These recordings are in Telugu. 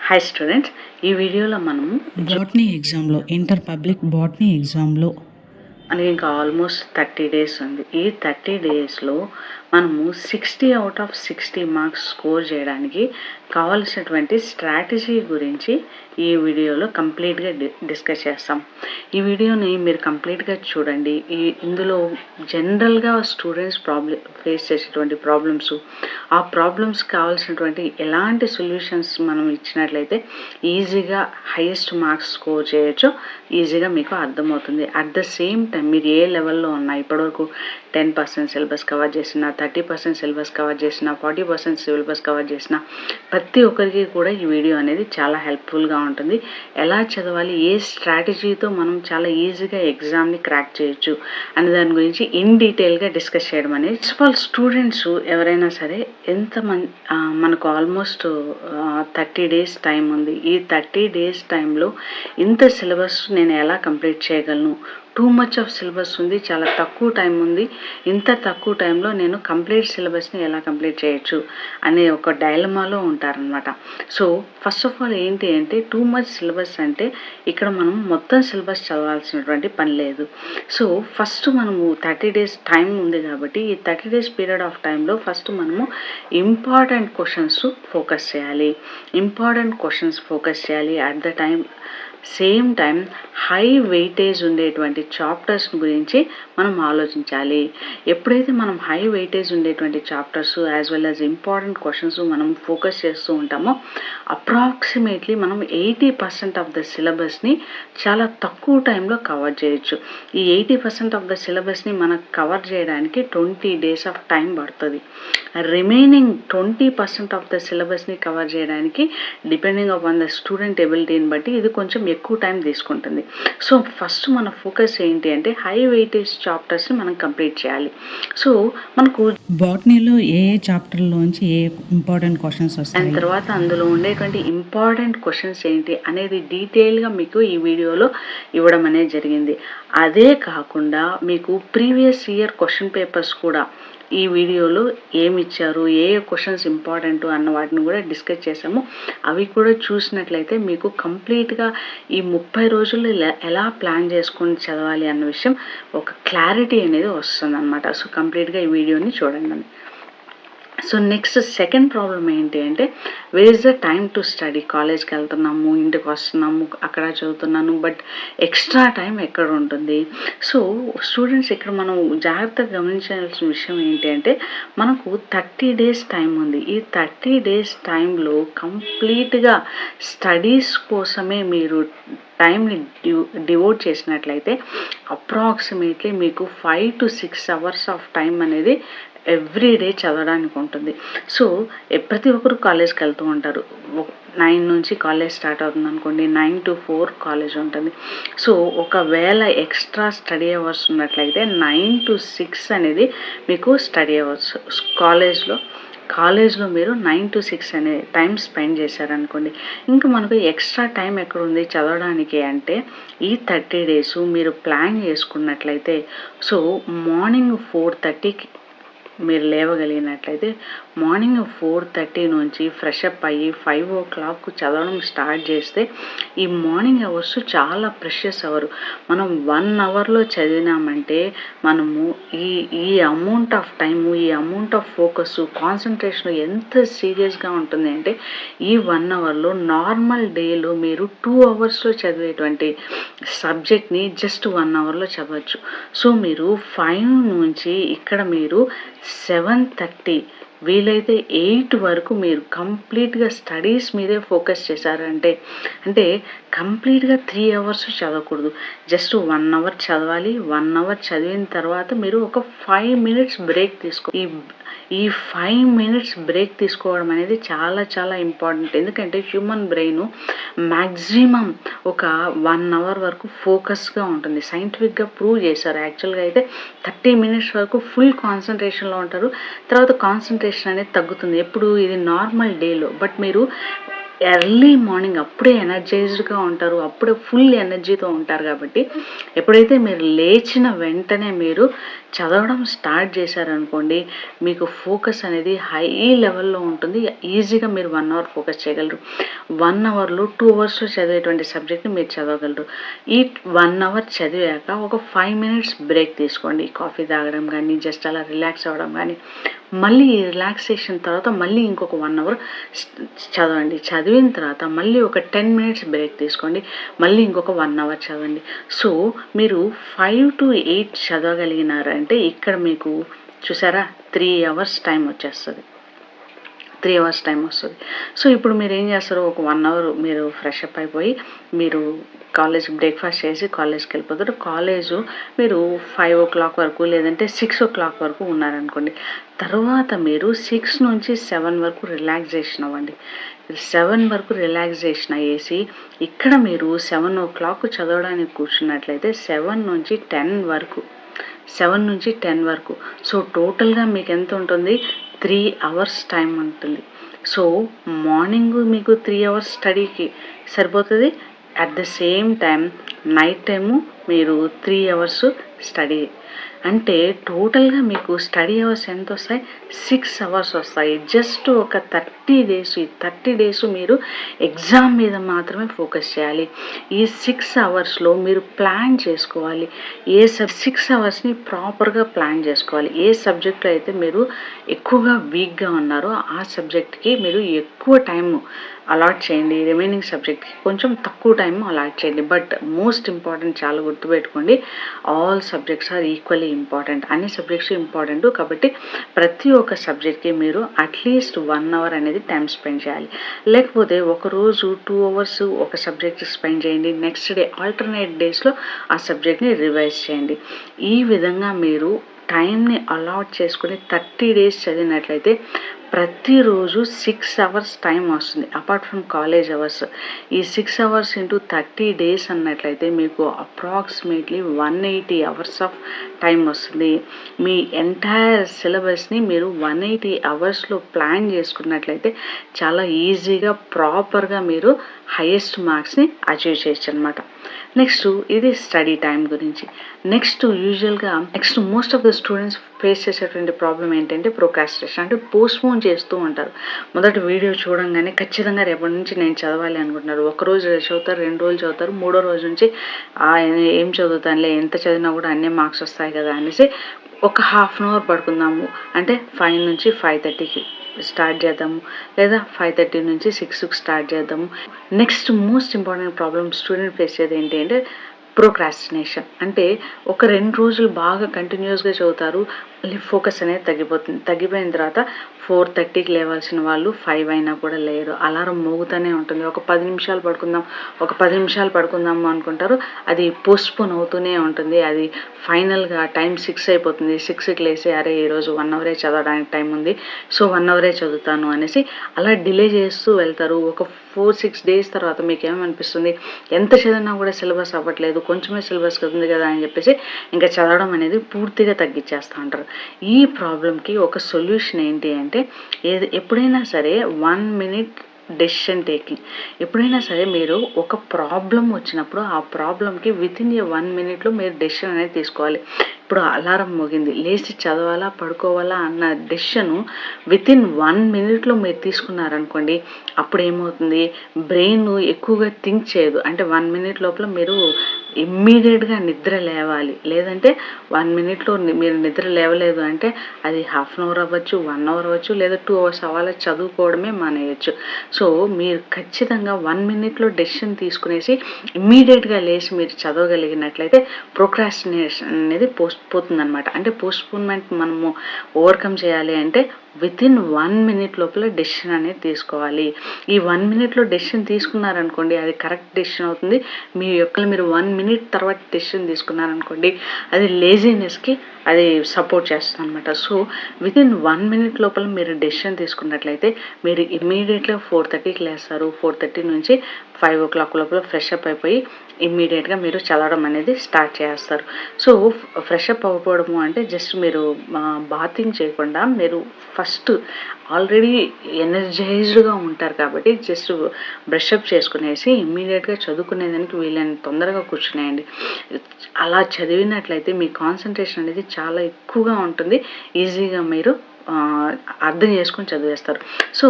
హాయ్ స్టూడెంట్స్, ఈ వీడియోలో మనము బాటనీ ఎగ్జామ్లో ఇంటర్ పబ్లిక్ బాటనీ ఎగ్జామ్లో ఇంకా ఆల్మోస్ట్ 30 డేస్ ఉంది. ఈ 30 డేస్లో మనము 60 అవుట్ ఆఫ్ 60 మార్క్స్ స్కోర్ చేయడానికి కావాల్సినటువంటి స్ట్రాటజీ గురించి ఈ వీడియోలో కంప్లీట్గా డిస్కస్ చేస్తాం. ఈ వీడియోని మీరు కంప్లీట్గా చూడండి. ఇందులో జనరల్గా స్టూడెంట్స్ ఫేస్ చేసేటువంటి ప్రాబ్లమ్స్, ఆ ప్రాబ్లమ్స్ కావాల్సినటువంటి ఎలాంటి సొల్యూషన్స్ మనం ఇచ్చినట్లయితే ఈజీగా హైయెస్ట్ మార్క్స్ స్కోర్ చేయొచ్చు, ఈజీగా మీకు అర్థమవుతుంది. అట్ ద సేమ్ టైం మీరు ఏ లెవెల్లో ఉన్నా, ఇప్పటివరకు 10% సిలబస్ కవర్ చేసిన, 30% సిలబస్ కవర్ చేసిన, 40% సిలబస్ కవర్ చేసిన ప్రతి ఒక్కరికి కూడా ఈ వీడియో అనేది చాలా హెల్ప్ఫుల్గా ఉంటుంది. ఎలా చదవాలి, ఏ స్ట్రాటజీతో మనం చాలా ఈజీగా ఎగ్జామ్ని క్రాక్ చేయొచ్చు అనే దాని గురించి ఇన్ డీటెయిల్గా డిస్కస్ చేయడం అనేది. ఫస్ట్ ఆఫ్ ఆల్ స్టూడెంట్స్ ఎవరైనా సరే మనకు ఆల్మోస్ట్ 30 డేస్ టైం ఉంది. ఈ 30 డేస్ టైంలో ఇంత సిలబస్ నేను ఎలా కంప్లీట్ చేయగలను, టూ మచ్ ఆఫ్ సిలబస్ ఉంది, చాలా తక్కువ టైం ఉంది, ఇంత తక్కువ టైంలో నేను కంప్లీట్ సిలబస్ని ఎలా కంప్లీట్ చేయొచ్చు అనే ఒక డైలమాలో ఉంటారనమాట. సో ఫస్ట్ ఆఫ్ ఆల్ ఏంటి అంటే, టూ మచ్ సిలబస్ అంటే ఇక్కడ మనం మొత్తం సిలబస్ చదవాల్సినటువంటి పని లేదు. సో ఫస్ట్ మనము 30 డేస్ టైం ఉంది కాబట్టి ఈ 30 డేస్ పీరియడ్ ఆఫ్ టైంలో ఫస్ట్ మనము ఇంపార్టెంట్ క్వశ్చన్స్ ఫోకస్ చేయాలి. At the same time high weightage ఉండేటువంటి చాప్టర్స్ గురించి మనం ఆలోచించాలి. ఎప్పుడైతే మనం హై వెయిటేజ్ ఉండేటువంటి chapters as well as important questions మనం ఫోకస్ చేస్తూ ఉంటామో అప్రాక్సిమేట్లీ మనం 80% ఆఫ్ ద సిలబస్ని చాలా తక్కువ టైంలో కవర్ చేయొచ్చు. ఈ 80% ఆఫ్ ద సిలబస్ని మనకు కవర్ చేయడానికి 20 డేస్ ఆఫ్ టైం పడుతుంది. రిమైనింగ్ 20% ఆఫ్ ద సిలబస్ని కవర్ చేయడానికి డిపెండింగ్ అపాన్ ద స్టూడెంట్ ఎబిలిటీని బట్టి ఇది కొంచెం ఎక్కువ టైం తీసుకుంటుంది. సో ఫస్ట్ మన ఫోకస్ ఏంటి అంటే హై వెయిటేజ్ చాప్టర్స్ని మనం కంప్లీట్ చేయాలి. సో మనకు బాటనీలో ఏ చాప్టర్లోంచి ఏ ఇంపార్టెంట్ క్వశ్చన్స్ వస్తాయి, దాని తర్వాత అందులో ఉండేటువంటి ఇంపార్టెంట్ క్వశ్చన్స్ ఏంటి అనేది డీటెయిల్గా మీకు ఈ వీడియోలో ఇవ్వడం అనేది జరిగింది. అదే కాకుండా మీకు ప్రీవియస్ ఇయర్ క్వశ్చన్ పేపర్స్ కూడా ఈ వీడియోలో ఏమి ఇచ్చారు, ఏ క్వశ్చన్స్ ఇంపార్టెంట్ అన్న వాటిని కూడా డిస్కస్ చేసాము. అవి కూడా చూసినట్లయితే మీకు కంప్లీట్గా ఈ 30 రోజుల్లో ఎలా ప్లాన్ చేసుకొని చదవాలి అన్న విషయం ఒక క్లారిటీ అనేది వస్తుంది అనమాట. సో కంప్లీట్గా ఈ వీడియోని చూడండి. సో నెక్స్ట్ సెకండ్ ప్రాబ్లం ఏంటి అంటే, where is the time to study. కాలేజ్కి వెళ్తున్నాము, ఇంటికి వస్తున్నాము, అక్కడ చదువుతున్నాను, బట్ ఎక్స్ట్రా టైం ఎక్కడ ఉంటుంది? సో స్టూడెంట్స్ ఇక్కడ మనం జాగ్రత్తగా గమనించాల్సిన విషయం ఏంటి అంటే, మనకు 30 డేస్ టైం ఉంది. ఈ 30 డేస్ టైంలో కంప్లీట్గా స్టడీస్ కోసమే మీరు టైంని డివోట్ చేసినట్లయితే అప్రాక్సిమేట్లీ మీకు 5 to 6 అవర్స్ ఆఫ్ టైం అనేది ఎవ్రీ డే చదవడానికి ఉంటుంది. సో ప్రతి ఒక్కరు కాలేజ్కి వెళ్తూ ఉంటారు. 9 నుంచి కాలేజ్ స్టార్ట్ అవుతుంది అనుకోండి, 9 to 4 కాలేజ్ ఉంటుంది. సో ఒకవేళ ఎక్స్ట్రా స్టడీ అవర్స్ ఉన్నట్లయితే 9 to 6 అనేది మీకు స్టడీ అవర్స్. కాలేజ్లో మీరు 9 to 6 అనే టైం స్పెండ్ చేశారనుకోండి, ఇంకా మనకు ఎక్స్ట్రా టైం ఎక్కడ ఉంది చదవడానికి అంటే, ఈ 30 డేస్ మీరు ప్లాన్ చేసుకున్నట్లయితే, సో మార్నింగ్ 4:30కి మీరు లేవగలిగినట్లయితే మార్నింగ్ 4:30 నుంచి ఫ్రెష్ అప్ అయ్యి 5 o'clock చదవడం స్టార్ట్ చేస్తే ఈ మార్నింగ్ అవర్స్ చాలా ప్రెషియస్ అవర్. మనం 1 అవర్లో చదివినామంటే మనము ఈ అమౌంట్ ఆఫ్ టైము, ఈ అమౌంట్ ఆఫ్ ఫోకస్, కాన్సన్ట్రేషన్ ఎంత సీరియస్గా ఉంటుంది అంటే, ఈ 1 అవర్లో నార్మల్ డేలో మీరు 2 అవర్స్లో చదివేటువంటి సబ్జెక్ట్ని జస్ట్ 1 అవర్లో చదవచ్చు. సో మీరు 5 నుంచి ఇక్కడ మీరు 7:30 వీలైతే 8 వరకు మీరు కంప్లీట్గా స్టడీస్ మీదే ఫోకస్ చేశారంటే, అంటే కంప్లీట్గా 3 అవర్స్ చదవకూడదు, జస్ట్ 1 అవర్ చదవాలి. 1 అవర్ చదివిన తర్వాత మీరు ఒక 5 minutes బ్రేక్ ఈ 5 minutes బ్రేక్ తీసుకోవడం అనేది చాలా చాలా ఇంపార్టెంట్. ఎందుకంటే హ్యూమన్ బ్రెయిన్ మ్యాక్సిమం ఒక 1 అవర్ వరకు ఫోకస్గా ఉంటుంది. సైంటిఫిక్గా ప్రూవ్ చేశారు. యాక్చువల్గా అయితే 30 minutes వరకు ఫుల్ కాన్సన్ట్రేషన్లో ఉంటారు, తర్వాత కాన్సన్ట్రేషన్ అనేది తగ్గుతుంది. ఎప్పుడు ఇది నార్మల్ డేలో. బట్ మీరు ఎర్లీ మార్నింగ్ అప్పుడే ఎనర్జైజ్డ్గా ఉంటారు, అప్పుడే ఫుల్ ఎనర్జీతో ఉంటారు. కాబట్టి ఎప్పుడైతే మీరు లేచిన వెంటనే మీరు చదవడం స్టార్ట్ చేశారనుకోండి, మీకు ఫోకస్ అనేది హై లెవెల్లో ఉంటుంది. ఈజీగా మీరు 1 అవర్ ఫోకస్ చేయగలరు. 1 అవర్లో 2 అవర్స్లో చదివేటువంటి సబ్జెక్ట్ని మీరు చదవగలరు. ఈ 1 అవర్ చదివాక ఒక 5 మినిట్స్ బ్రేక్ తీసుకోండి. కాఫీ తాగడం కానీ, జస్ట్ అలా రిలాక్స్ అవ్వడం కానీ, మళ్ళీ ఈ రిలాక్సేషన్ తర్వాత మళ్ళీ ఇంకొక 1 అవర్ చదవండి. చదివిన తర్వాత మళ్ళీ ఒక 10 మినిట్స్ బ్రేక్ తీసుకోండి. మళ్ళీ ఇంకొక 1 అవర్ చదవండి. సో మీరు 5 to 8 చదవగలిగినారంటే ఇక్కడ మీకు చూసారా 3 అవర్స్ టైం వచ్చేస్తుంది. 3 అవర్స్ టైం వస్తుంది. సో ఇప్పుడు మీరు ఏం చేస్తారు, ఒక 1 అవర్ మీరు ఫ్రెష్ అప్ అయిపోయి మీరు కాలేజ్ బ్రేక్ఫాస్ట్ చేసి కాలేజ్కి వెళ్ళిపోతారు. కాలేజు మీరు 5 o'clock వరకు లేదంటే 6 o'clock వరకు ఉన్నారనుకోండి. తర్వాత మీరు 6 నుంచి 7 వరకు రిలాక్సేషన్ అవ్వండి. 7 వరకు రిలాక్సేషన్ అయ్యేసి ఇక్కడ మీరు 7 o'clock చదవడానికి కూర్చున్నట్లయితే 7 నుంచి 10 వరకు 7 నుంచి 10 వరకు సో టోటల్గా మీకు ఎంత ఉంటుంది, 3 అవర్స్ టైం ఉంటుంది. సో మార్నింగ్ మీకు 3 అవర్స్ స్టడీకి సరిపోతుంది. At the same time night time మీరు 3 అవర్స్ స్టడీ. అంటే టోటల్గా మీకు స్టడీ అవర్స్ ఎంత వస్తాయి, 6 అవర్స్ వస్తాయి. జస్ట్ ఒక 30 days, ఈ 30 days మీరు ఎగ్జామ్ మీద మాత్రమే ఫోకస్ చేయాలి. ఈ 6 అవర్స్లో మీరు ప్లాన్ చేసుకోవాలి. 6 అవర్స్ని ప్రాపర్గా ప్లాన్ చేసుకోవాలి. ఏ సబ్జెక్ట్లో అయితే మీరు ఎక్కువగా వీక్గా ఉన్నారో ఆ సబ్జెక్ట్కి మీరు ఎక్కువ టైము అలాట్ చేయండి. రిమైనింగ్ సబ్జెక్ట్కి కొంచెం తక్కువ టైం అలాట్ చేయండి. బట్ మోస్ట్ ఇంపార్టెంట్, చాలా గుర్తుపెట్టుకోండి, all subjects are equally important. అన్ని సబ్జెక్ట్స్ ఇంపార్టెంట్. కాబట్టి ప్రతి ఒక్క సబ్జెక్ట్కి మీరు అట్లీస్ట్ 1 అవర్ అనేది టైం స్పెండ్ చేయాలి. లేకపోతే ఒకరోజు 2 అవర్స్ ఒక సబ్జెక్ట్ స్పెండ్ చేయండి. నెక్స్ట్ డే ఆల్టర్నేట్ డేస్లో ఆ సబ్జెక్ట్ని రివైజ్ చేయండి. ఈ విధంగా మీరు టైంని అలాట్ చేసుకుని 30 days చదివినట్లయితే ప్రతిరోజు 6 అవర్స్ టైం వస్తుంది. అపార్ట్ ఫ్రమ్ కాలేజ్ అవర్స్ ఈ 6 అవర్స్ ఇంటూ 30 days అన్నట్లయితే మీకు అప్రాక్సిమేట్లీ 180 అవర్స్ ఆఫ్ టైం వస్తుంది. మీ ఎంటైర్ సిలబస్ని మీరు 180 అవర్స్లో ప్లాన్ చేసుకున్నట్లయితే చాలా ఈజీగా ప్రాపర్గా మీరు హైయెస్ట్ మార్క్స్ని అచీవ్ చేయొచ్చు అనమాట. నెక్స్ట్ ఇది స్టడీ టైం గురించి. Next most of the students face చేసేటువంటి ప్రాబ్లం ఏంటంటే ప్రోక్రాస్టినేషన్, అంటే పోస్ట్పోన్ చేస్తూ ఉంటారు. మొదటి వీడియో చూడంగానే ఖచ్చితంగా రేపటి నుంచి నేను చదవాలి అనుకుంటున్నారు. ఒకరోజు చదువుతారు, 2 రోజులు చదువుతారు, 3వ రోజు నుంచి ఏం చదువుతానులే, ఎంత చదివినా కూడా అన్నీ మార్క్స్ వస్తాయి కదా అనేసి ఒక ½ an hour పడుకుందాము అంటే 5 నుంచి 5:30కి స్టార్ట్ చేద్దాము, లేదా 5:30 నుంచి 6కి స్టార్ట్ చేద్దాము. Next most important problem student face చేసేది ఏంటి అంటే ప్రోక్రాస్టినేషన్. అంటే ఒక 2 రోజులు బాగా కంటిన్యూస్గా చదువుతారు, ఫోకస్ అనేది తగ్గిపోతుంది. తగ్గిపోయిన తర్వాత 4:30కి లేవాల్సిన వాళ్ళు 5 అయినా కూడా లేరు. అలారం మోగుతూనే ఉంటుంది. ఒక 10 నిమిషాలు పడుకుందాము అనుకుంటారు, అది పోస్ట్పోన్ అవుతూనే ఉంటుంది. అది ఫైనల్గా టైం 6 అయిపోతుంది. 6కి లేసి అరే ఈరోజు 1 అవరే చదవడానికి టైం ఉంది, సో 1 అవరే చదువుతాను అనేసి అలా డిలే చేస్తూ వెళ్తారు. ఒక 4-6 days తర్వాత మీకు ఏమనిపిస్తుంది, ఎంత చదివినా కూడా సిలబస్ అవ్వట్లేదు, కొంచెమే సిలబస్ ఉంది కదా అని చెప్పేసి ఇంకా చదవడం అనేది పూర్తిగా తగ్గించేస్తూ ఉంటారు. ఈ ప్రాబ్లంకి ఒక సొల్యూషన్ ఏంటి అంటే ఎప్పుడైనా సరే 1 minute డెసిషన్ టేకింగ్. ఎప్పుడైనా సరే మీరు ఒక ప్రాబ్లం వచ్చినప్పుడు ఆ ప్రాబ్లంకి వితిన్ 1 minuteలో మీరు డెసిషన్ అనేది తీసుకోవాలి. ఇప్పుడు అలారం మోగింది, లేచి చదవాలా పడుకోవాలా అన్న డెసిషను వితిన్ 1 minuteలో మీరు తీసుకున్నారనుకోండి, అప్పుడు ఏమవుతుంది, బ్రెయిన్ ఎక్కువగా థింక్ చేయదు. అంటే 1 minute లోపల మీరు ఇమ్మీడియట్గా నిద్ర లేవాలి. లేదంటే 1 minuteలో మీరు నిద్ర లేవలేదు అంటే అది ½ an hour అవ్వచ్చు, 1 hour అవ్వచ్చు, లేదా 2 hours అవ్వాలి, చదువుకోవడమే మానేయచ్చు. సో మీరు ఖచ్చితంగా 1 minuteలో డెసిషన్ తీసుకునేసి ఇమ్మీడియట్గా లేచి మీరు చదవగలిగినట్లయితే ప్రోక్రాస్టినేషన్ అనేది పోతుందన్నమాట. అంటే పోస్ట్పోన్మెంట్ మనము ఓవర్కమ్ చేయాలి అంటే వితిన్ 1 minute లోపల డెసిషన్ అనేది తీసుకోవాలి. ఈ 1 minuteలో డెసిషన్ తీసుకున్నారనుకోండి, అది కరెక్ట్ డెసిషన్ అవుతుంది. మీరు 1 minute తర్వాత డెసిషన్ తీసుకున్నారనుకోండి, అది లేజీనెస్కి అది సపోర్ట్ చేస్తుంది అనమాట. సో వితిన్ 1 minute లోపల మీరు డెసిషన్ తీసుకున్నట్లయితే మీరు ఇమ్మీడియట్గా 4:30కి లేస్తారు. 4:30 నుంచి 5 o'clock లోపల ఫ్రెష్ అప్ అయిపోయి ఇమ్మీడియట్గా మీరు చదవడం అనేది స్టార్ట్ చేస్తారు. సో ఫ్రెష్ అప్ అవ్వకపోవడము అంటే జస్ట్ మీరు బాతింగ్ చేయకుండా మీరు ఫస్ట్ ఆల్రెడీ ఎనర్జైజ్డ్గా ఉంటారు కాబట్టి జస్ట్ బ్రష్ అప్ చేసుకునేసి ఇమ్మీడియట్గా చదువుకునేదానికి వీలైనంత తొందరగా కూర్చునేయండి. అలా చదివినట్లయితే మీ కాన్సన్ట్రేషన్ అనేది చాలా ఎక్కువగా ఉంటుంది. ఈజీగా మీరు అర్థం చేసుకొని చదివేస్తారు. సో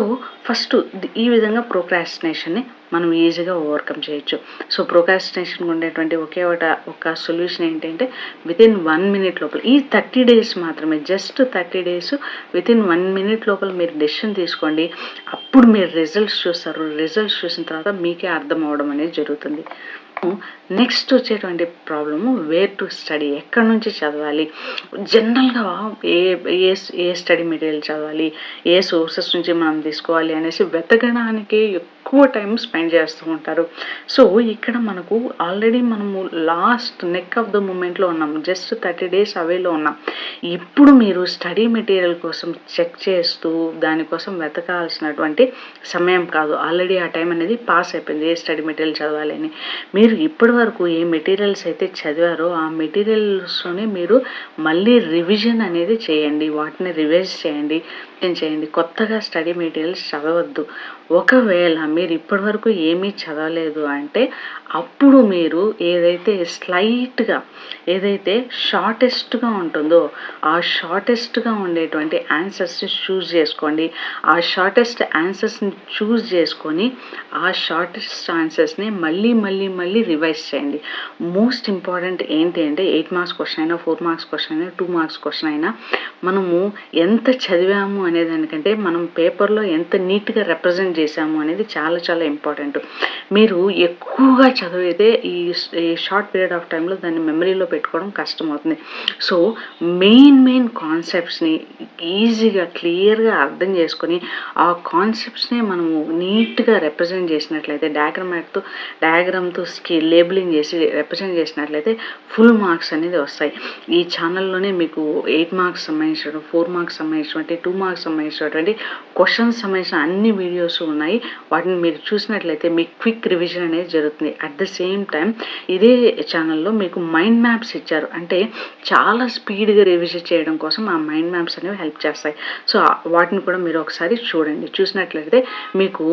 ఫస్ట్ ఈ విధంగా ప్రోక్రాస్టినేషన్ని మనం ఈజీగా ఓవర్కమ్ చేయొచ్చు. సో ప్రోక్రాస్టినేషన్ ఉండేటువంటి ఒక సొల్యూషన్ ఏంటంటే వితిన్ 1 minute లోపల ఈ 30 days మాత్రమే, జస్ట్ 30 days వితిన్ 1 minute లోపల మీరు డెసిషన్ తీసుకోండి. అప్పుడు మీరు రిజల్ట్స్ చూస్తారు. రిజల్ట్స్ చూసిన తర్వాత మీకే అర్థం అవ్వడం అనేది జరుగుతుంది. నెక్స్ట్ వచ్చేటువంటి ప్రాబ్లము వేర్ టు స్టడీ, ఎక్కడి నుంచి చదవాలి, జనరల్గా ఏ స్టడీ మెటీరియల్ చదవాలి, ఏ సోర్సెస్ నుంచి మనం తీసుకోవాలి అనేసి వెతకడానికి ఎక్కువ టైం స్పెండ్ చేస్తూ ఉంటారు. సో ఇక్కడ మనకు ఆల్రెడీ మనము లాస్ట్ నెక్ ఆఫ్ ద మూమెంట్లో ఉన్నాం, జస్ట్ 30 days అవేలో ఉన్నాం. ఇప్పుడు మీరు స్టడీ మెటీరియల్ కోసం చెక్ చేస్తూ దానికోసం వెతకాల్సినటువంటి సమయం కాదు. ఆల్రెడీ ఆ టైం అనేది పాస్ అయిపోయింది ఏ స్టడీ మెటీరియల్ చదవాలి అని. మీరు ఇప్పటి వరకు ఏ మెటీరియల్స్ అయితే చదివారో ఆ మెటీరియల్స్లోనే మీరు మళ్ళీ రివిజన్ అనేది చేయండి, వాటిని రివైజ్ చేయండి. కొత్తగా స్టడీ మెటీరియల్స్ చదవద్దు. ఒకవేళ మీరు ఇప్పటి వరకు ఏమీ చదవలేదు అంటే అప్పుడు మీరు ఏదైతే స్లైట్గా ఏదైతే షార్టెస్ట్గా ఉంటుందో ఆ షార్టెస్ట్గా ఉండేటువంటి ఆన్సర్స్ని చూస్ చేసుకోండి. ఆ షార్టెస్ట్ ఆన్సర్స్ని చూస్ చేసుకొని ఆ షార్టెస్ట్ ఆన్సర్స్ని మళ్ళీ రివైజ్ చేయండి. మోస్ట్ ఇంపార్టెంట్ ఏంటి అంటే 8 marks క్వశ్చన్ అయినా, 4 marks క్వశ్చన్ అయినా, 2 marks క్వశ్చన్ అయినా మనము ఎంత చదివాము అనేదానికంటే మనం పేపర్లో ఎంత నీట్గా రిప్రజెంట్ చేసాము అనేది చాలా చాలా ఇంపార్టెంట్. మీరు ఎక్కువగా చదివితే ఈ షార్ట్ పీరియడ్ ఆఫ్ టైంలో దాన్ని మెమరీలో పెట్టుకోవడం కష్టమవుతుంది. సో మెయిన్ కాన్సెప్ట్స్ని ఈజీగా క్లియర్గా అర్థం చేసుకొని ఆ కాన్సెప్ట్స్ని మనము నీట్గా రిప్రజెంట్ చేసినట్లయితే డయాగ్రామ్తో లేబులింగ్ చేసి రిప్రజెంట్ చేసినట్లయితే ఫుల్ మార్క్స్ అనేది వస్తాయి. ఈ ఛానల్లోనే మీకు 8 marks సంబంధించిన, 4 marks సంబంధించినటువంటి, 2 marks సంబంధించినటువంటి క్వశ్చన్స్ సంబంధించిన అన్ని వీడియోస్ ఉన్నాయి. వాటిని మీరు చూసినట్లయితే మీకు క్విక్ రివిజన్ అనేది జరుగుతుంది. అట్ ద సేమ్ టైం ఇదే ఛానల్లో మీకు మైండ్ మ్యాప్స్ ఇచ్చారు, అంటే చాలా స్పీడ్గా రివిజన్ చేయడం కోసం ఆ మైండ్ మ్యాప్స్ అనేవి హెల్ప్ చేస్తాయి. సో వాటిని కూడా మీరు ఒకసారి చూడండి. చూసినట్లయితే మీకు